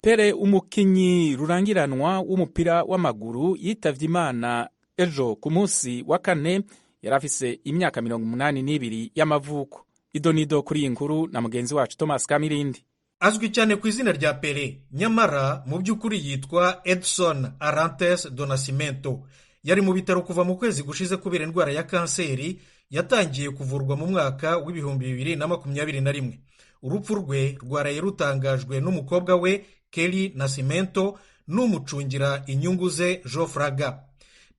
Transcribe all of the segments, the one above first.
Pele, umukinyi rurangiranwa w'umupira w'amaguru yitavye Imana ejo ku munsi wa kane, yari afise imyaka 82 y'amavuko. Idonido kuri iyi nkuru na mugenzi wacu Thomas Kamirindi. Azwi cyane ku izina rya Pele, nyamara mu by'ukuri yitwa Edson Arantes do Nascimento. Yari mu bitaro kuva mu kwezi gushize kubera indwara ya kanseri yatangiye kuvurwa mu mwaka w'ibihumbi 2021. Urupfu rwe rwaraye rutangajwe n'umukobwa we Kelly Nascimento n'umucungira inyungu ze Joe Fraga.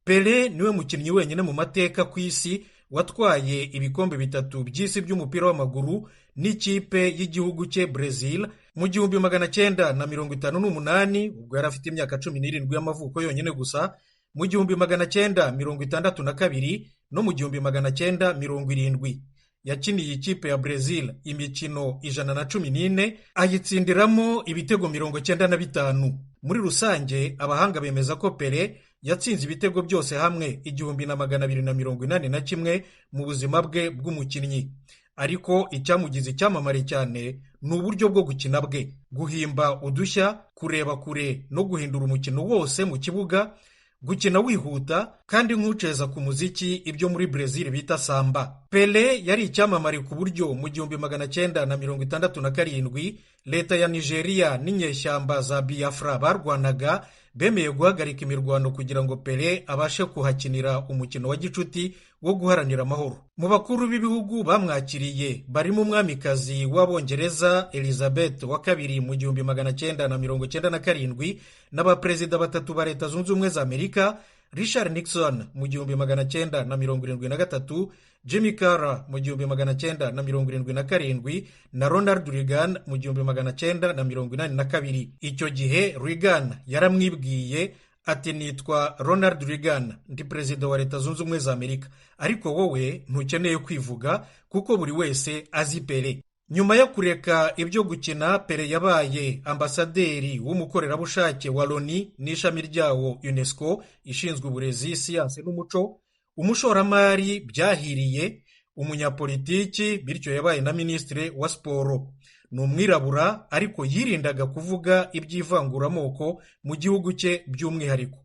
Pele niwe mukinnyi wenyine mu mateka ku isi watwaye ibikombe 3 by'isi by'umupira w'amaguru n'ikipe y'igihugu cye Brazil mu 1958, ubwo yari afite imyaka 17 y'amavuko yonyine gusa, mu 1962 no mu 1970. Yakiniye ikipe ya Brazil imikino 114, ayitsindiramo ibitego 95. Muri rusange abahanga bemeza ko Pele yatsinze ibitego byose hamwe 1281 mu buzima bwe bw'umukinnyi. Ariko icyamugize icyamamare cyane ni uburyo bwo gukina bwe, guhimba udushya, kureba kure no guhindura umukino wose mu kibuga, gukina wihuta kandi nk'uceza ku muziki, ibyo muri Brazil bita samba. Pele yari icyamamare ku buryo mu 1967 leta ya Nigeria n'inyeshyamba za Biafra barwanaga, bemeye guhagarika imirwano kugira ngo Pele abashe kuhakinira umukino wa gicuti wo guharanira amahoro. Mu bakuru b'ibihugu bamwakiriye barimo umwamikazi w'Abongereza Elizabeth wa kabiri mu 1997 n'abaperezida 3 ba Leta Zunze Ubumwe za Amerika, Richard Nixon mu 1973, Jimmy Carter mu 1977 na Ronald Reagan mu 1982. Icyo gihe Reagan yaramwibwiye ati, nitwa Ronald Reagan, ndi perezida wa Leta Zunze Ubumwe za Amerika, ariko wowe ntukeneye kwivuga kuko buri wese azi Pele. Nyuma yo kureka ibyo gukina, Pele yabaye ambasaderi w'umukorerabushake wa Loni n'ishami ryawo UNESCO ishinzwe uburezi, siyanse n'umuco, umushoramari byahiriye, umunyapolitiki, bityo yabaye na minisitiri wa siporo. Ni umwirabura ariko yirindaga kuvuga iby'ivanguramoko mu gihugu cye by'umwihariko.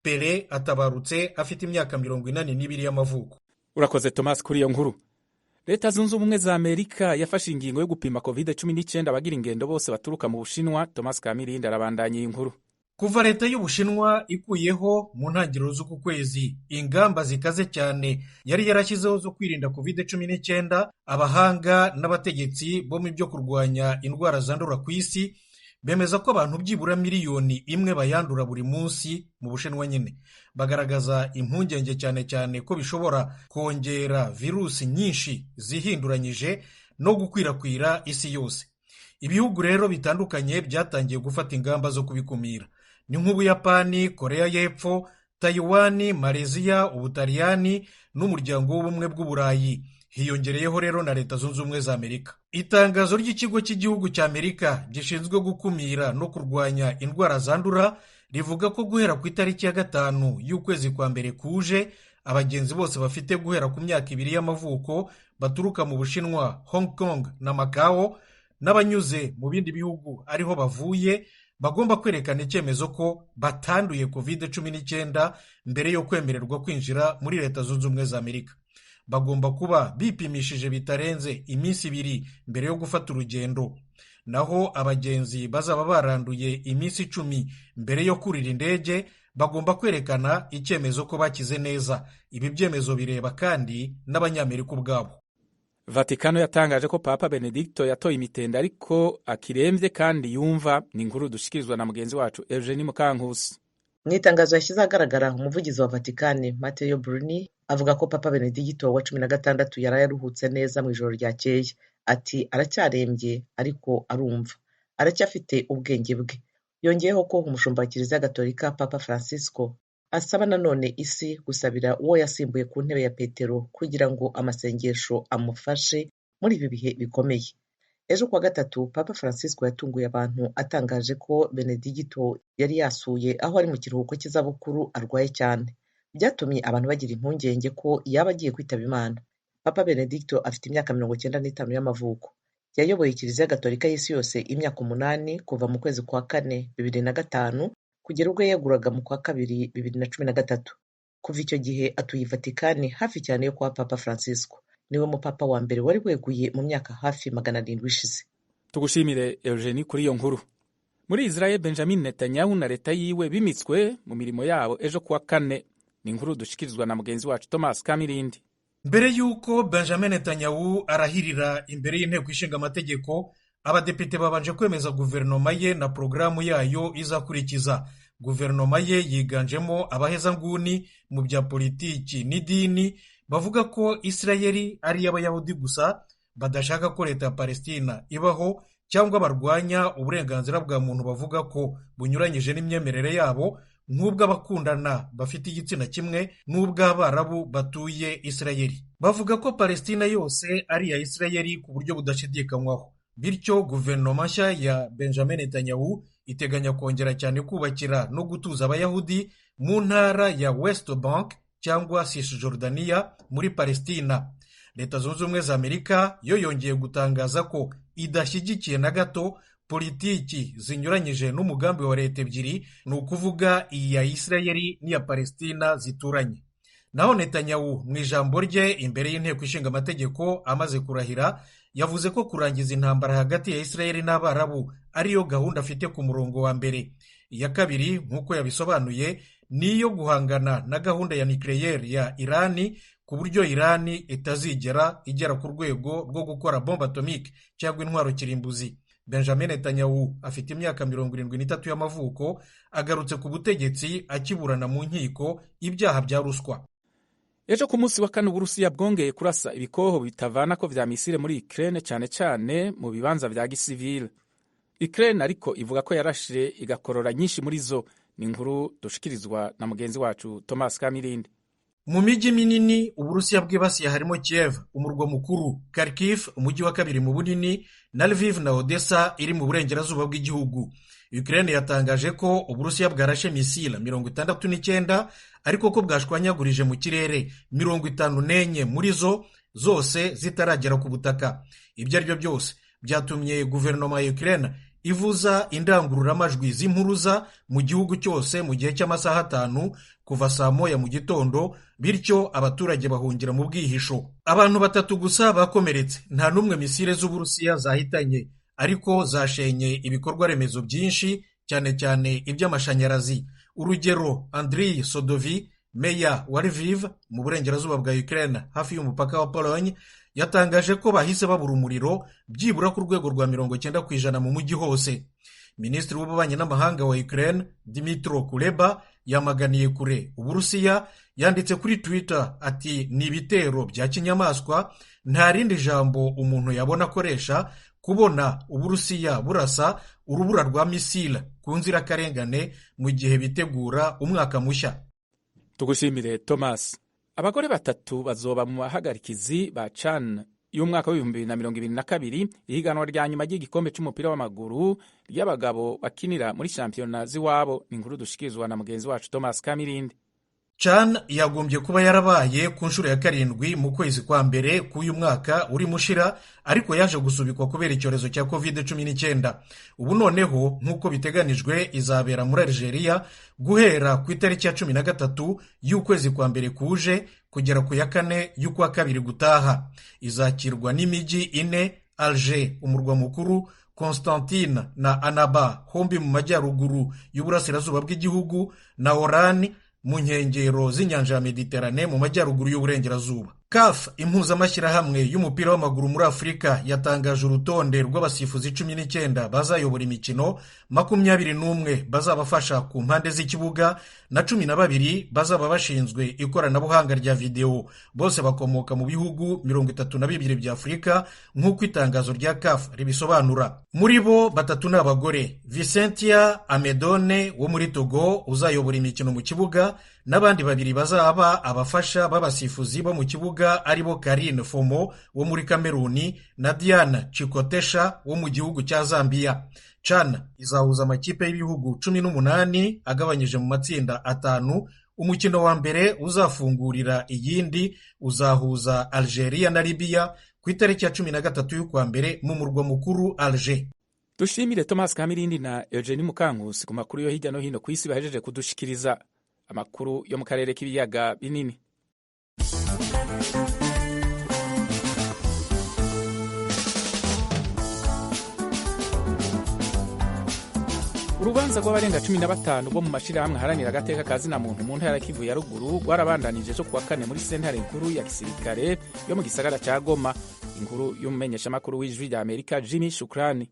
Pele atabarutse afite imyaka 82 y'amavuko. Urakoze Thomas kuri iyo nkuru. Leta Zunze Ubumwe za Amerika yafashe ingingo yo gupima COVID-19 abagira ingendo bose baturuka mu Bushinwa. Thomas Kamirindi arabandanya iyi nkuru. Kuva leta y'Ubushinwa ikuyeho mu ntangiriro z'uku kwezi ingamba zikaze cyane yari yarashyizeho zo kwirinda COVID-19, abahanga n'abategetsi bo mu byo kurwanya indwara zandura ku isi bemeza ko abantu byibura miliyoni 1 bayandura buri munsi mu Bushinwa nyine. Bagaragaza impungenge cyane cyane ko bishobora kongera virusi nyinshi zihinduranyije no gukwirakwira isi yose. Ibihugu rero bitandukanye byatangiye gufata ingamba zo kubikumira. Ni nk'Ubuyapani, Korea y'Epfo, Taiwan, Malaysia, Ubutaliyani n'umuryango w'ubumwe bw'Uburayi. Hiyongereyeho rero na Leta Zunze Ubumwe za Amerika. Itangazo ry'ikigo cy'igihugu cya Amerika gishinzwe gukumira no kurwanya indwara zandura rivuga ko guhera ku itariki ya 5 y'ukwezi kwa mbere kuje, abagenzi bose bafite guhera ku myaka 2 y'amavuko baturuka mu Bushinwa, Hong Kong na Macau n'abanyuze mu bindi bihugu ariho bavuye bagomba kwerekana icyemezo ko batanduye COVID-19 mbere yo kwemererwa kwinjira muri Leta Zunze Ubumwe za Amerika. Bagomba kuba bipimishije bitarenze iminsi 2 mbere yo gufata urugendo. Naho abagenzi bazaba baranduye iminsi 10 mbere yo kurira indege bagomba kwerekana icyemezo ko bakize neza. Ibi byemezo bireba kandi n'Abanyamerika ubwabo. Vatikano yatangaje ko Papa Benedicto yatoye imitende ariko akiremvye kandi yumva. Ni inkuru dushikirizwa na mugenzi wacu Eugenie Mukankusi. Mu itangazo yashyize ahagaragara, umuvugizi wa Vatikani Matteo Bruni avuga ko Papa Benedicto wa 16 yari yaruhutse neza mu ijoro ryakeye. Ati aracyarembye ariko arumva, aracyafite ubwenge bwe. Yongeyeho ko umushumba wa Kiliziya Gatolika Papa Francisco asaba nanone isi gusabira uwo yasimbuye ku ntebe ya Petero kugira ngo amasengesho amufashe muri ibi bihe bikomeye. Ejo kuwa gatatu Papa Francisco yatunguye abantu atangaje ko Benedicto yari yasuye aho ari mu kiruhuko cy'izabukuru arwaye cyane. Byatumye abantu bagira impungenge ko yaba agiye kwitaba Imana. Papa Benedicto afite imyaka 95 y'amavuko. yayoboye kiliziya gatolika y'isi yose imyaka 8 kuva mu kwezi kwa kane 2005 kugera ubwo yeguraga mu kwa kabiri 2013. Kuva icyo gihe atuye i Vatikani hafi cyane yo kwa Papa Francisco. Niwe mupapa wa mbere wari weguye mu myaka hafi 700 ishize. Tugushimire Eugenie kuri iyo nkuru. Muri Israel, Benjamin Netanyahu na leta yiwe bimitswe mu mirimo yabo ejo kuwa kane. Ni inkuru dushikirizwa na mugenzi wacu Thomas Kamirindi. Mbere y'uko Benjamin Netanyahu arahirira imbere y'inteko ishinga amategeko, abadepite babanje kwemeza guverinoma ye na porogaramu yayo izakurikiza. Guverinoma ye yiganjemo abahezanguni mu bya politiki n'idini bavuga ko Isirayeli ari iy'Abayahudi gusa, badashaka ko leta ya Palestina ibaho cyangwa barwanya uburenganzira bwa muntu bavuga ko bunyuranyije n'imyemerere yabo, nk'ubw'abakundana bafite igitsina kimwe n'ubw'Abarabu batuye Isirayeli. Bavuga ko Palestina yose ari iya Isirayeli ku buryo budashidikanywaho. Bityo guverinoma nshya ya Benjamin Netanyahu iteganya kongera cyane kubakira no gutuza Abayahudi mu ntara ya West Bank cyangwa Cisjordania muri Palestina. Leta Zunze Ubumwe za Amerika yo yongeye gutangaza ko idashyigikiye na gato politiki zinyuranyije n'umugambi wa leta ebyiri, ni ukuvuga iya Isirayeli n'iya Palestina zituranye. Naho Netanyahu mu ijambo rye imbere y'inteko ishinga amategeko amaze kurahira, yavuze ko kurangiza intambara hagati ya Isirayeli n'Abarabu ariyo gahunda afite ku murongo wa mbere. Iya kabiri nk'uko yabisobanuye ni iyo guhangana na gahunda ya nucleaire ya Irani, ku buryo Irani itazigera igera ku rwego rwo gukora bombe atomike cyangwa intwaro kirimbuzi. Benjamin Netanyahu afite imyaka 73 y'amavuko, agarutse ku butegetsi akiburana mu nkiko ibyaha bya ruswa. Ejo ku munsi wa kane Uburusiya bwongeye kurasa ibikoho bitavana ko vya misile muri Ukraine, cyane cyane mu bibanza vya gisivile. Ukraine ariko ivuga ko yarashire igakorora nyinshi muri zo. Ni inkuru dushikirizwa na mugenzi wacu Thomas Kamirindi. Mu miji minini Uburusiya bwibasiye harimo Kiev umurwa mukuru, Kharkiv umujyi wa kabiri mu bunini, na Lviv na Odessa iri mu burengerazuba bw'igihugu. Ukraine yatangaje ko Uburusiya bwarashe misile 69 ariko ko bwashwanyagurije mu kirere 54 muri zo zose zitaragera ku butaka. Ibyo aribyo byose byatumye guverinoma ya Ukraine ivuza indangururamajwi z'impuruza mu gihugu cyose mu gihe cy'amasaha 5 kuva saa moya mu gitondo, bityo abaturage bahungira mu bwihisho. Abantu 3 gusa bakomeretse, nta n'umwe misile z'Uburusiya zahitanye, ariko zashenye ibikorwa remezo byinshi, cyane cyane iby'amashanyarazi. Urugero, Andriy Sodovi, meya wa Lviv mu burengerazuba bwa Ukraine hafi y'umupaka wa Pologne, yatangaje ko bahise babura umuriro byibura ku rwego rwa 90% mu mujyi hose. Minisitiri w'ububanyi n'amahanga wa Ukraine Dmytro Kuleba yamaganiye kure Uburusiya, yanditse kuri Twitter ati ni ibitero bya kinyamaswa, nta rindi jambo umuntu yabona akoresha kubona Uburusiya burasa urubura rwa misile ku nzirakarengane mu gihe bitegura umwaka mushya. Tugushimire Thomas. Abagore 3 bazoba mu bahagarikizi ba CHAN y'umwaka w'2022, ihiganwa rya nyuma ry'igikombe cy'umupira w'amaguru ry'abagabo bakinira muri shampiyona ziwabo. Ni inkuru dushikirizwa na mugenzi wacu Thomas Kamirindi. CHAN yagombye kuba yarabaye ku nshuro ya 7 mu kwezi kwa mbere k'uyu mwaka uri mushira, ariko yaje gusubikwa kubera icyorezo cya COVID-19. Ubu noneho nk'uko biteganijwe izabera muri Algeria guhera ku itariki ya 13 y'ukwezi kwa mbere kuje kugera ku ya 4 y'ukwa kabiri gutaha. Izakirwa n'imijyi 4: Alger umurwa mukuru, Constantine na Annaba hombi mu majyaruguru y'uburasirazuba bw'igihugu, na Oran mu nkengero z'inyanja ya Mediterane mu majyaruguru y'uburengerazuba. CAF impuzamashyirahamwe y'umupira w'amaguru muri Afurika yatangaje urutonde rw'abasifuzi 19 bazayobora imikino, 21 bazabafasha ku mpande z'ikibuga na 12 bazaba bashinzwe ikoranabuhanga rya video. Bose bakomoka mu bihugu 32 bya Afurika nk'uko itangazo rya CAF ribisobanura. Muri bo 3 n'abagore: Vicentia Amedone wo muri Togo uzayobora imikino mu kibuga, n'abandi 2 bazaba abafasha b'abasifuzi bo mu kibuga aribo Karine Fomo wo muri Kameruni na Diana Chikotesha wo mu gihugu cya Zambia. CHAN izahuza amakipe y'ibihugu 18 agabanyije mu matsinda 5. Umukino wa mbere uzafungurira iyindi uzahuza Algeria na Libya ku ku itariki ya 13 y'ukwa mbere mu murwa mukuru Alger. Dushimire Thomas Kamirindi na Eugenie Mukankusi ku makuru yo hirya no hino ku isi bahejeje kudushikiriza, amakuru yo mu karere k'ibiyaga binini. Urubanza rw'abarenga 15 bo mu mashirahamwe aharanira agateka ka zina muntu mu ntara ya Kivu ya ruguru rwarabandanije cyo kuwa kane muri sentare nkuru ya gisirikare yo mu gisagara ca Goma. Inkuru y'umumenyeshamakuru w'ijwi rya Amerika Jimmy Shukrani.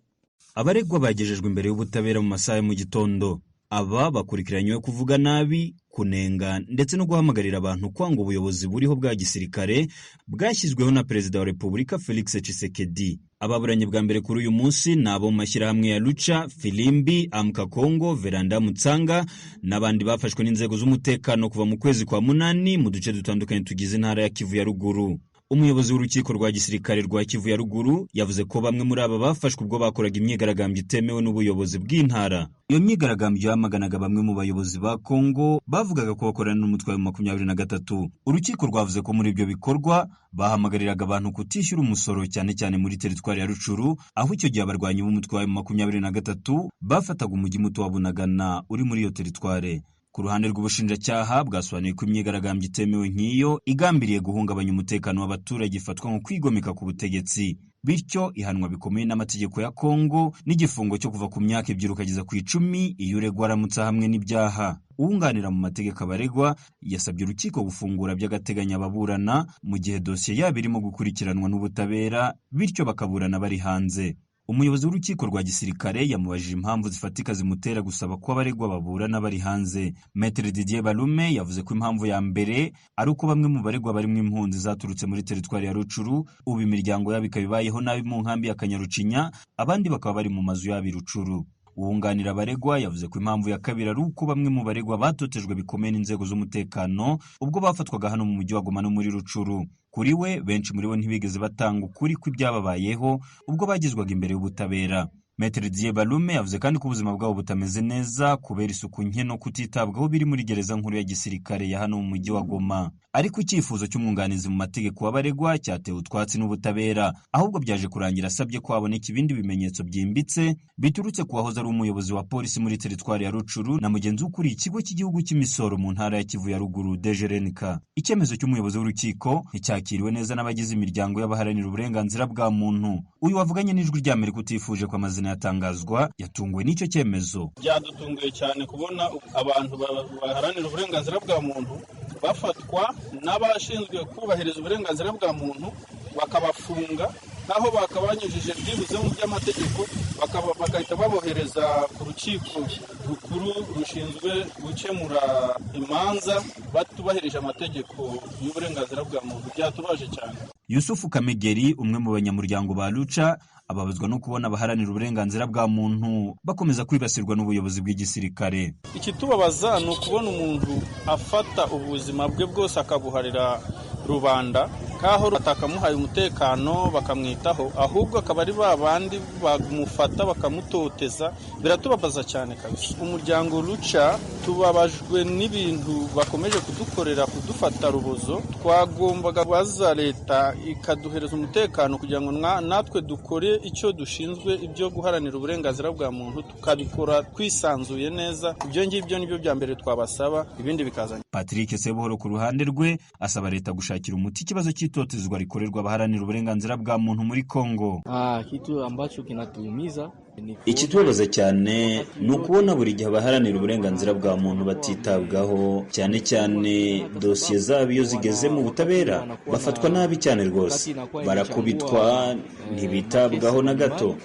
Abaregwa bagejejwe imbere y'ubutabera mu masaha mu gitondo. Aba bakurikiranywe kuvuga nabi, kunenga ndetse no guhamagarira abantu kwanga ubuyobozi buriho bwa gisirikare bwashyizweho na Perezida wa Repubulika Felix Tshisekedi. Ababuranye bwa mbere kuri uyu munsi nabo mu mashyirahamwe ya Lucha, Filimbi, Amka Kongo, Veranda Mutsanga n'abandi bafashwe n'inzego z'umutekano kuva mu kwezi kwa munani mu duce dutandukanye tugize intara ya Kivu ya ruguru. Umuyobozi w'urukiko rwa gisirikare rwa Kivu ya ruguru yavuze ko bamwe muri aba bafashwe ubwo bakoraga imyigaragambyo itemewe n'ubuyobozi bw'intara. Iyo myigaragambyo yamaganaga bamwe mu bayobozi ba Kongo bavugaga ko bakorana n'umutwe wa 23. Urukiko rwavuze ko muri ibyo bikorwa bahamagariraga abantu kutishyura umusoro cyane cyane muri teritwari ya Rucuru, aho icyo gihe abarwanyi b'umutwe wa 23 bafataga umujyi muto wa Bunagana uri muri iyo teritwari. Ku ruhande rw'ubushinjacyaha bwasobanuye ko imyigaragambyo itemewe nk'iyo igambiriye guhungabanya umutekano w'abaturage ifatwa nko kwigomeka ku butegetsi, bityo ihanwa bikomeye n'amategeko ya Kongo n'igifungo cyo kuva ku myaka 2 ukageza ku 10 iyo uregwa aramutse hamwe n'ibyaha. Uwunganira mu mategeko abaregwa yasabye urukiko gufungura by'agateganyo ababurana mu gihe dosiye yabo irimo gukurikiranwa n'ubutabera, bityo bakaburana bari hanze. Umuyobozi w'urukiko rwa gisirikare yamubajije impamvu zifatika zimutera gusaba ko abaregwa baburana bari hanze. Maître Didier Balume yavuze ko impamvu ya mbere ari uko bamwe mu baregwa barimo impunzi zaturutse muri teritwari ya Rucuru, ubu imiryango yabo ikabibayeho nabi mu nkambi ya Kanyarucinya, abandi bakaba bari mu mazu yabo Rucuru. Uwunganira abaregwa yavuze ko impamvu ya kabiri ari uko bamwe mu baregwa batotejwe bikomeye n'inzego z'umutekano ubwo bafatwaga hano mu mujyi wa Goma no muri Rucuru. Kuri we benshi muri bo ntibigeze batanga ukuri kw'ibyababayeho ubwo bagezwaga imbere y'ubutabera. Maître Didier Balume yavuze kandi ko ubuzima bwabo butameze neza kubera isuku nke no kutitabwaho biri muri gereza nkuru ya gisirikare ya hano mu mujyi wa Goma. Ariko icyifuzo cy'umwunganizi mu mategeko w'abaregwa cyatewe utwatsi n'ubutabera, ahubwo byaje kurangira asabye ko haboneka ibindi bimenyetso byimbitse biturutse ku wahoze ari umuyobozi wa polisi muri teritwari ya Rucuru na mugenzi ukuriye ikigo cy'igihugu cy'imisoro mu ntara ya Kivu ya ruguru DGRNK. Icyemezo cy'umuyobozi w'urukiko nticyakiriwe neza n'abagize imiryango y'abaharanira uburenganzira bwa muntu. Uyu wavuganye n'ijwi rya Amerika utifuje ko amazina yatangazwa yatunguwe n'icyo cyemezo. Byadutunguye cyane kubona abantu baharanira uburenganzira bwa muntu bafatwa n'abashinzwe kubahiriza uburenganzira bwa muntu bakabafunga, naho bakabanyujije byibuze mu by'amategeko bagahita babohereza ku rukiko rukuru rushinzwe gukemura imanza batubahirije amategeko y'uburenganzira bwa muntu. Byatubaje cyane. Yusufu Kamegeri, umwe mu banyamuryango ba Lucha, ababazwa no kubona abaharanira uburenganzira bwa muntu bakomeza kwibasirwa n'ubuyobozi bw'igisirikare. Ikitubabaza ni ukubona umuntu afata ubuzima bwe bwose akabuharira rubanda, kaho batakamuhaye umutekano bakamwitaho, ahubwo akaba ari babandi bamufata bakamutoteza. Biratubabaza cyane kabisa. Umuryango Lucha tubabajwe n'ibintu bakomeje kudukorera, kudufata rubozo. Twagombaga baza leta ikaduhereza umutekano kugira ngo natwe dukore icyo dushinzwe, ibyo guharanira uburenganzira bwa muntu tukabikora twisanzuye neza. Ibyo ngibyo nibyo bya mbere twabasaba, ibindi bikazana. Patrick Sebuhoro ku ruhande rwe asaba leta gushakira umuti ikibazo cy'itotezwa rikorerwa abaharanira uburenganzira bwa muntu muri Kongo. Kitu ambacho kinatuumiza ikitubabaza cyane ni ukubona buri gihe abaharanira uburenganzira bwa muntu batitabwaho, cyane cyane dosiye zabo iyo zigeze mu butabera bafatwa nabi cyane rwose, barakubitwa, ntibitabwaho na gato.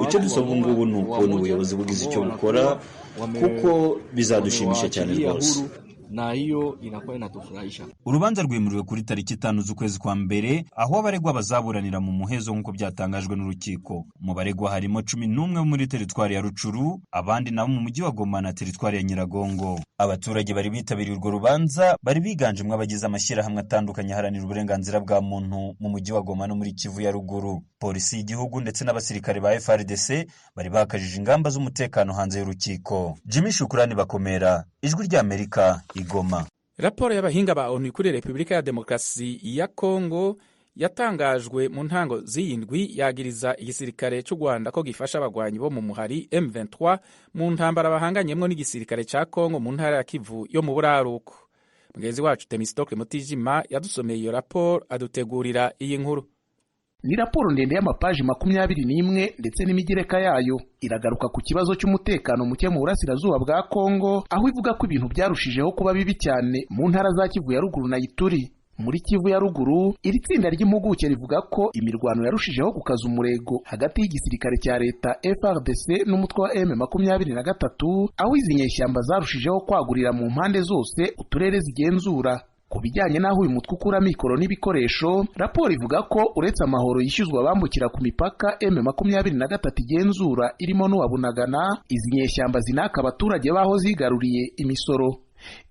Icyo dusaba ubu ngubu ni ukubona ubuyobozi bugize icyo bukora, kuko bizadushimisha cyane rwose. Na hiyo inakuwa inatufurahisha. Urubanza rwimuriwe kuri tariki 5 z'ukwezi kwa mbere, aho abaregwa bazaburanira mu muhezo nk'uko byatangajwe n'urukiko. Mu baregwa harimo 11 muri teritwari ya Rucuru, abandi nabo mu mujyi wa Goma na teritwari ya Nyiragongo. Abaturage bari bitabiriye urwo rubanza bari biganjemo abagize amashyirahamwe atandukanye aharanira uburenganzira bwa muntu mu mujyi wa Goma no muri Kivu ya ruguru. Polisi y'igihugu ndetse n'abasirikare ba FARDC bari bakajije ingamba z'umutekano hanze y'urukiko. Jimmy Shukrani Bakomera, Ijwi rya Amerika, Goma. Raporo y'abahinga ba ONU kuri Repubulika ya Demokarasi ya Kongo yatangajwe mu ntango z'iyindwi yagiriza igisirikare cy'u Rwanda ko gifasha abagwanyi bo mu muhari M23 mu ntambara bahanganyemwo n'igisirikare ca Kongo mu ntara ya Kivu yo mu buraruko. Mugenzi wacu Temistokle Mutijima yadusomeye iyo raporo adutegurira iyi nkuru. Ni raporo ndende y'amapaji 21 ndetse n'imigereka yayo iragaruka ku kibazo cy'umutekano muke mu burasirazuba bwa Kongo, aho ivuga ko ibintu byarushijeho kuba bibi cyane mu ntara za Kivu ya ruguru na Ituri. Muri Kivu ya ruguru, iri tsinda ry'impuguke rivuga ko imirwano yarushijeho gukaza umurego hagati y'igisirikare cya leta FARDC n'umutwe wa M23, aho izi nyeshyamba zarushijeho kwagurira mu mpande zose uturere zigenzura. Ku bijyanye n'aho uyu mutwe ukura mikoro n'ibikoresho, raporo ivuga ko uretse amahoro yishyuzwa abambukira ku mipaka M23 igenzura irimo n'uwa Bunagana, izi nyeshyamba zinaka abaturage baho zigaruriye imisoro.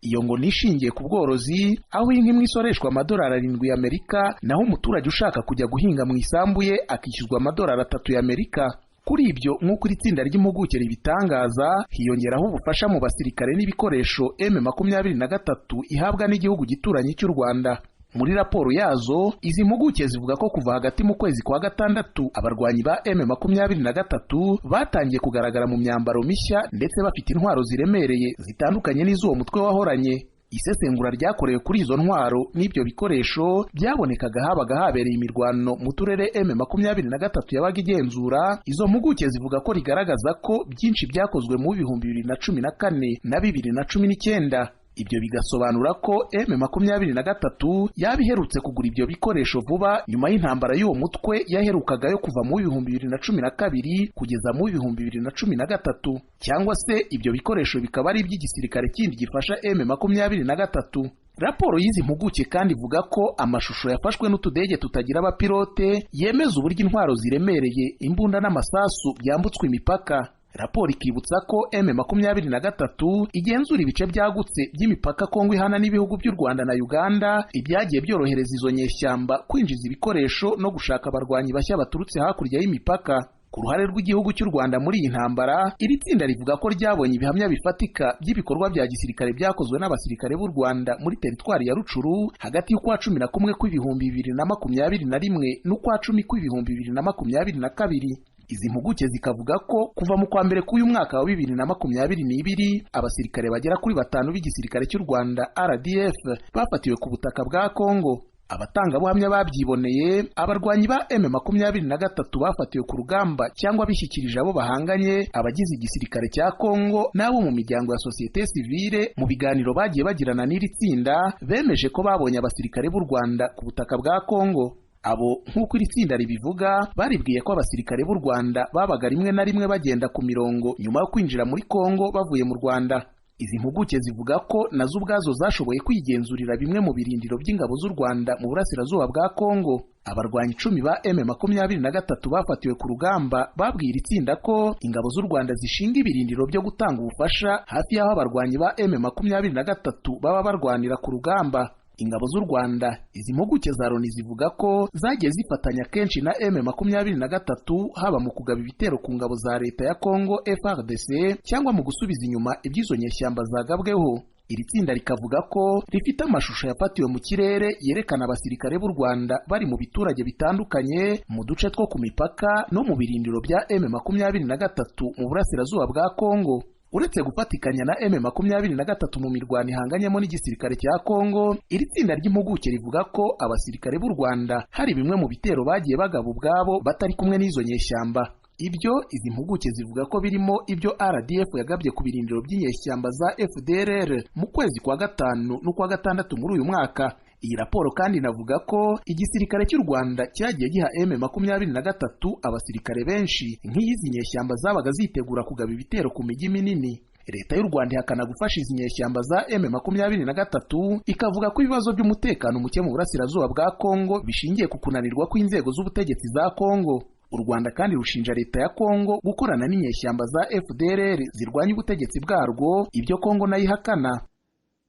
Iyo ngo nishingiye ku bworozi, aho inka imwe isoreshwa $7 y'Amerika, naho umuturage ushaka kujya guhinga mu isambu ye akishyuzwa $3 y'Amerika. Kuri ibyo nk'uko iri tsinda ry'impuguke ribitangaza, hiyongeraho ubufasha mu basirikare n'ibikoresho M23 ihabwa n'igihugu gituranye cy'u Rwanda. Muri raporo yazo, izi mpuguke zivuga ko kuva hagati mu kwezi kwa gatandatu abarwanyi ba M23 batangiye kugaragara mu myambaro mishya ndetse bafite intwaro ziremereye zitandukanye n'iz'uwo mutwe wahoranye. Isesengura ryakorewe kuri izo ntwaro n'ibyo bikoresho byabonekaga habaga habereye imirwano mu turere M23 yabaga igenzura. Izo mpuguke zivuga ko rigaragaza ko byinshi byakozwe mu 2014 na 2019. Ibyo bigasobanura ko M23 yabiherutse kugura ibyo bikoresho vuba nyuma y'intambara y'uwo mutwe yaherukagayo kuva mu 2012 kugeza mu 2013, cyangwa se ibyo bikoresho bikaba ari iby'igisirikare kindi gifasha M23. Raporo y'izi mpuguke kandi ivuga ko amashusho yafashwe n'utudege tutagira abapilote yemeza uburyo intwaro ziremereye, imbunda n'amasasu byambutswe imipaka. Raporo ikibutsa ko M23 igenzura ibice byagutse by'imipaka Kongo ihana n'ibihugu by'u Rwanda na Uganda, ibyagiye byorohereza izo nyeshyamba kwinjiza ibikoresho no gushaka abarwanyi bashya baturutse hakurya y'imipaka. Ku ruhare rw'igihugu cy'u Rwanda muri iyi ntambara, iri tsinda rivuga ko ryabonye ibihamya bifatika by'ibikorwa bya gisirikare byakozwe n'abasirikare b'u Rwanda muri teritwari ya Rucuru hagati y'ukwa 11 kw'ibihumbi 2021 n'ukwa 10 kw'ibihumbi 2022. Izi mpuguke zikavuga ko kuva mu kwa mbere k'uyu mwaka wa 2022 abasirikare bagera kuri 5 b'igisirikare cy'u Rwanda RDF bafatiwe ku butaka bwa Kongo. Abatangabuhamya babyiboneye, abarwanyi ba M23 bafatiwe ku rugamba cyangwa bishyikirije abo bahanganye, abagize igisirikare cya Kongo n'abo mu miryango ya societe civile mu biganiro bagiye bagirana n'iri tsinda bemeje ko babonye abasirikare b'u Rwanda ku butaka bwa Kongo. Abo nk'uko iri tsinda ribivuga baribwiye ko abasirikare b'u Rwanda babaga rimwe na rimwe bagenda ku mirongo nyuma yo kwinjira muri Kongo bavuye mu Rwanda. Izi mpuguke zivuga ko nazo ubwazo zashoboye kwigenzurira bimwe mu birindiro by'ingabo z'u Rwanda mu burasirazuba bwa Kongo. Abarwanyi 10 ba M23 bafatiwe ku rugamba babwiye iri tsinda ko ingabo z'u Rwanda zishinga ibirindiro byo gutanga ubufasha hafi y'aho abarwanyi ba M23 baba barwanira ku rugamba. Ingabo z'u Rwanda, izi mpuguke za Loni zivuga ko zagiye zifatanya kenshi na M23 haba mu kugaba ibitero ku ngabo za leta ya Kongo FARDC cyangwa mu gusubiza inyuma iby'izo nyeshyamba zagabweho. Iri tsinda rikavuga ko rifite amashusho yafatiwe mu kirere yerekana abasirikare b'u Rwanda bari mu biturage bitandukanye mu duce two ku mipaka no mu birindiro bya M23 mu burasirazuba bwa Kongo. Uretse gufatikanya na M23 mu mirwano ihanganyemo n'igisirikare cya Kongo, iri tsinda ry'impuguke rivuga ko abasirikare b'u Rwanda hari bimwe mu bitero bagiye bagaba ubwabo batari kumwe n'izo nyeshyamba. Ibyo izi mpuguke zivuga ko birimo ibyo RDF yagabye ku birindiro by'inyeshyamba za FDLR mu kwezi kwa 5 n'ukwa 6 muri uyu mwaka. Iyi raporo kandi inavuga ko igisirikare cy'u Rwanda cyagiye giha M23 abasirikare benshi nk'izi nyeshyamba zabaga zitegura kugaba ibitero ku mijyi minini. Leta y'u Rwanda ihakana gufasha izi nyeshyamba za M23 ikavuga ko ibibazo by'umutekano muke mu burasirazuba bwa Kongo bishingiye ku kunanirwa kw'inzego z'ubutegetsi za Kongo. U Rwanda kandi rushinja leta ya Kongo gukorana n'inyeshyamba za FDLR zirwanya ubutegetsi bwarwo, ibyo Kongo nayo ihakana.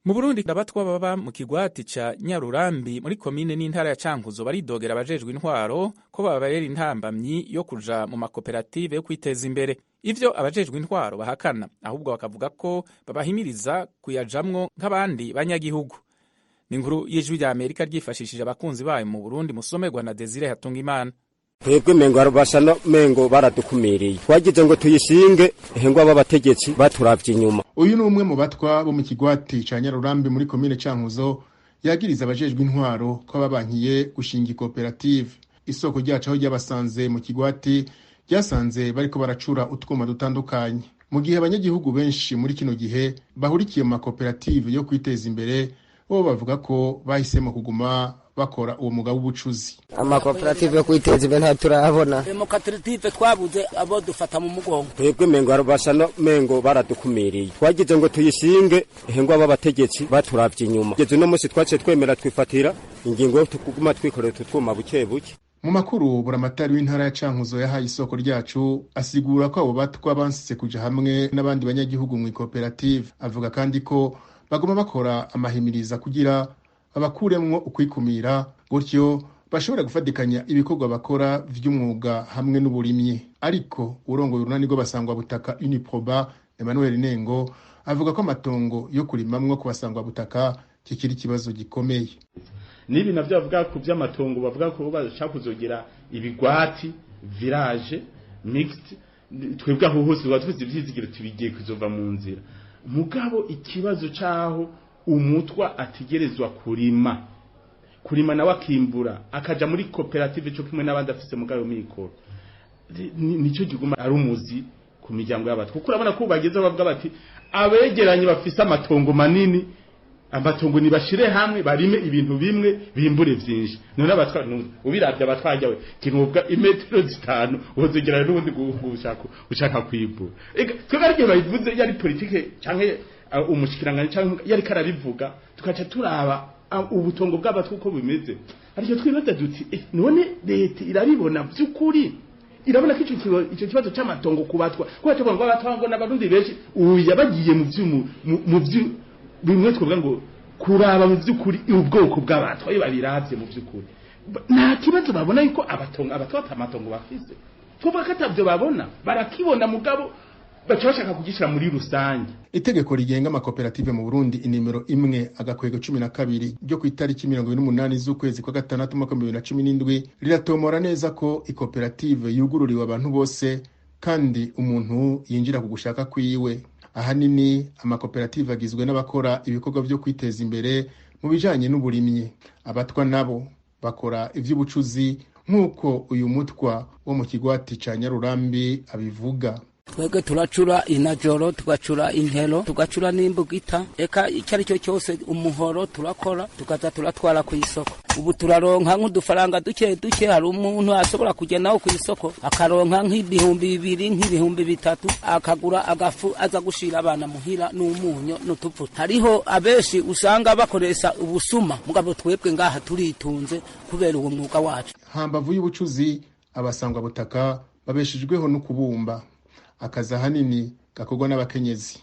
Mu Burundi abatwa baba mu kigwati ca Nyarurambi muri komine n'intara ya Cankuzo baridogera abajejwe intwaro ko babayera intambamyi yo kuja mu makoperative yo kwiteza imbere. Ivyo abajejwe intwaro bahakana, ahubwo bakavuga ko babahimiriza kuyajamwo nk'abandi banyagihugu. ni inkuru y'ijwi rya Amerika ryifashishije abakunzi bayo mu Burundi, musomerwa na Desire Hatungimana. Twebwe mengo bashano mengo baradukumiriye, twagize ngo tuyishinge hengo ababategetsi baturavye inyuma. Uyu ni umwe mu batwa bo mu kigwati ca Nyarurambi muri komine Cankuzo yagiriza abajejwe intwaro ko babankiye gushinga koperative. Isoko ryacu aho ryabasanze mu kigwati ryasanze bariko baracura utwuma dutandukanye. Mu gihe abanyagihugu benshi muri kino gihe bahurikiye mu makoperative yo kwiteza imbere, bo bavuga ko bahisemo kuguma bakora uwo mugabo w'ubucuzi. Amakoperative yo kwiteza imbere nta turabona. Koperative twabuze abo dufata mu mugongo. Twebwe mengo bashano mengo baradukumiriye, twagize ngo tuyishinge hengo ababategetsi baturavye inyuma. Geze no musi twace twemera twifatira ingingo yo kuguma twikorera tutwuma buke buke. Mu makuru buramatari w'intara ya Cankuzo yahaye isoko ryacu asigura ko abo batwa bansitse kuja hamwe n'abandi banyagihugu mu koperative. Avuga kandi ko bagoma bakora amahimiriza kugira abakuremwo ukwikumira, gutyo bashobora gufatikanya ibikorwa bakora vy'umwuga hamwe n'uburimyi. Ariko urongoye urunani rwo basangwa butaka Uniproba Emmanuel Nengo avuga ko amatongo yo kurimamwo ku basangwa butaka kikiri kibazo gikomeye. Nibi navyo bavuga ku by'amatongo, bavuga ko bashaka kuzogira ibigwati village mixed, twebwe aho hose batwize ivyizigiro tubigiye kuzova mu nzira. Mugabo ikibazo caho umutwa atigerezwa kurima nawe akimbura akaja muri koperative cyo kimwe n'abandi afise mugabo mikoro, nico giguma ari umuzi ku miryango y'abatwa. Kuko urabona ko bageze bavuga bati abegeranye bafise amatongo manini, amatongo nibashire hamwe barime ibintu bimwe bimbure vyinshi. None abatwa ubiravye abatwajyawe kinubwa imetero 5 uzogera n'ubundi gushaka kwibura. Twebwe ariko bayivuze yari politike canke umushikiranganje canke yari karabivuga, tukaca turaba ubutongo bw'abatwa uko bimeze. Ariko twibaza duti none leta irabibona by'ukuri, irabona ko ico kibazo c'amatongo kubatwa kuko ngo abatwa n'abarundi benshi yabagiye mu bimwe twovuga ngo kuraba mu by'ukuri ubwoko bw'abatwa iyo babiravye mu by'ukuri nta kibazo babona yuko abatwa amatongo bafise. Twovuga ko atabyo babona, barakibona mugabo bashaka kugishira muri rusange. Itegeko rigenga amakoperative mu Burundi inimero 1/12 ryo ku itariki 28 z'ukwezi kwa gatandatu 2017 riratomora neza ko ikoperative yugururiwe abantu bose kandi umuntu yinjira ku gushaka kwiwe. Ahanini amakoperative agizwe n'abakora ibikorwa byo kwiteza imbere mu bijanye n'uburimyi. Abatwa nabo bakora ivy'ubucuzi nk'uko uyu mutwa wo mu kigwati ca Nyarurambi abivuga. Twege turacura inajoro, tugacura intero, tugacura n'imbugita, eka icyari cyo cyose umuhoro turakora, tukaza turatwara ku isoko. Ubu turaronka nk'udufaranga duke hari umuntu ashobora kugenda nawo ku isoko akaronka nk'ibihumbi 2 nk'ibihumbi 3 akagura agafu aza gushira abana muhira n'umunyo n'utuvuta. Hariho abeshi usanga bakoresha ubusuma, mugabo twebwe ngaha turitunze kubera uwo mwuga wacu. Hambavu y'ubucuzi abasangwa butaka babeshejweho no kubumba, akaza hanini gakorwa n'abakenyezi.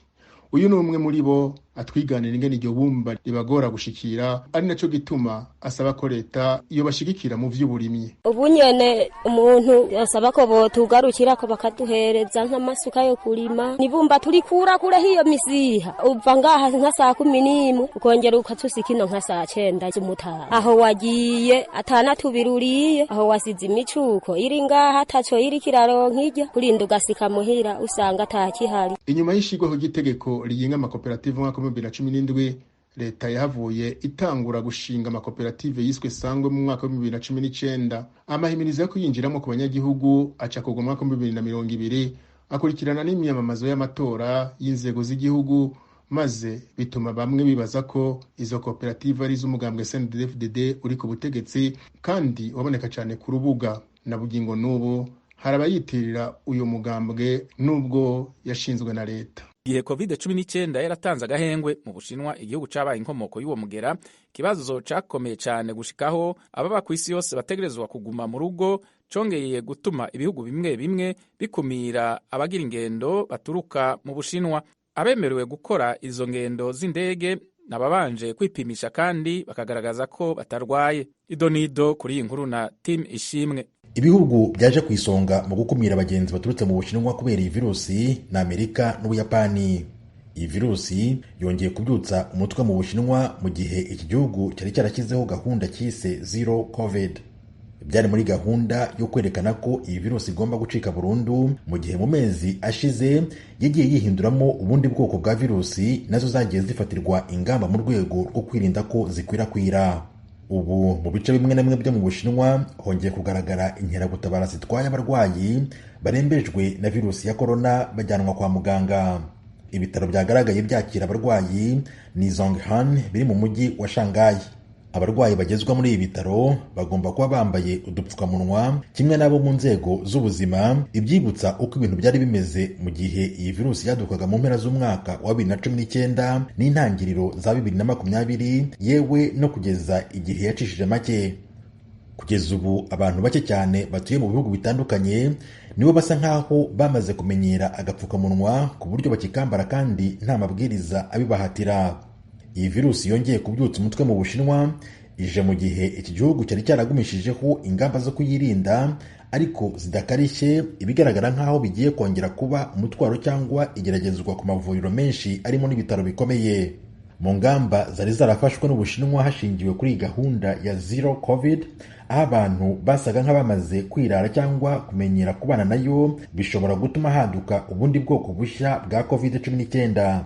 Uyu ni umwe muri bo atwiganira ingene iryo bumba ribagora gushikira, ari naco gituma asaba ko leta iyo bashigikira mu vy'uburimyi. Ubu nyene umuntu asaba ko botugarukira ko bakaduhereza nk'amasuka yo kurima, nibumba turikura kure hiyo misiha uva ngaha nka saa 11 ukongera ukatusika nka saa 9 z'umutaha. Aho wagiye atana tubiruriye, aho wasize imicuko iri ngaha taco iri kiraronka irya kurinda ugasika muhira usanga atakihari. Inyuma y'ishigwaho gitegeko riyenga amakoperative mwaka 2017 leta yahavuye itangura gushinga amakoperative yiswe Sangwe mu mwaka wa 2019. Amahimiriza yo kuyinjiramo ku banyagihugu aca kugwa mu mwaka wa 2020 akurikirana n'imyamamazo y'amatora y'inzego z'igihugu, maze bituma bamwe bibaza ko izo koperative ari z'umugambwe CNDD-FDD uri ku butegetsi kandi waboneka cyane ku rubuga. Na bugingo n'ubu harabayitirira uyu mugambwe nubwo yashinzwe na leta. Igihe COVID-19 yaratanze agahengwe mu Bushinwa, igihugu cabaye inkomoko y'uwo mugera, kibazo cakomeye cyane gushikaho ababa ku isi yose bategerezwa kuguma mu rugo, congeye gutuma ibihugu bimwe bimwe bikumira abagira ingendo baturuka mu Bushinwa. Abemerewe gukora izo ngendo z'indege nababanje kwipimisha kandi bakagaragaza ko batarwaye. Idonido kuri iyi nkuru na Tim Ishimwe. Ibihugu byaje ku isonga mu gukumira abagenzi baturutse mu Bushinwa kubera iyi virusi na Amerika n'Ubuyapani. iyi virusi yongeye kubyutsa umutwe mu Bushinwa mu gihe iki gihugu cyari cyarashyizeho gahunda cyise Zero Covid. Byari muri gahunda yo kwerekana ko iyi virusi igomba gucika burundu, mu gihe mu mezi ashize yagiye yihinduramo ubundi bwoko bwa virusi nazo zagiye zifatirwa ingamba mu rwego rwo kwirinda ko zikwirakwira. Ubu mu bice bimwe na bimwe byo mu Bushinwa hongeye kugaragara inkeragutabara zitwaye abarwayi barembejwe na virusi ya korona bajyanwa kwa muganga. Ibitaro byagaragaye byakira abarwayi ni Zhonghan biri mu mujyi wa Shanghai. Abarwayi bagezwa muri ibi bitaro bagomba kuba bambaye udupfukamunwa kimwe n'abo mu nzego z'ubuzima, ibyibutsa uko ibintu byari bimeze mu gihe iyi virusi yadukaga mu mpera z'umwaka wa 2019 n'intangiriro za 2020, yewe no kugeza igihe yacishije make. Kugeza ubu abantu bake cyane batuye mu bihugu bitandukanye nibo basa nkaho bamaze kumenyera agapfukamunwa ku buryo bakikambara kandi nta mabwiriza abibahatira. Iyi virusi yongeye kubyutsa umutwe mu Bushinwa ije mu gihe iki gihugu cyari cyaragumishijeho ingamba zo kuyirinda ariko zidakarishye, ibigaragara nkaho bigiye kongera kuba umutwaro cyangwa igeragezwa ku mavuriro menshi arimo n'ibitaro bikomeye. Mu ngamba zari zarafashwe n'Ubushinwa hashingiwe kuri gahunda ya Zero Covid, aho abantu basaga nk'abamaze kwirara cyangwa kumenyera kubana nayo, bishobora gutuma haduka ubundi bwoko bushya bwa COVID-19.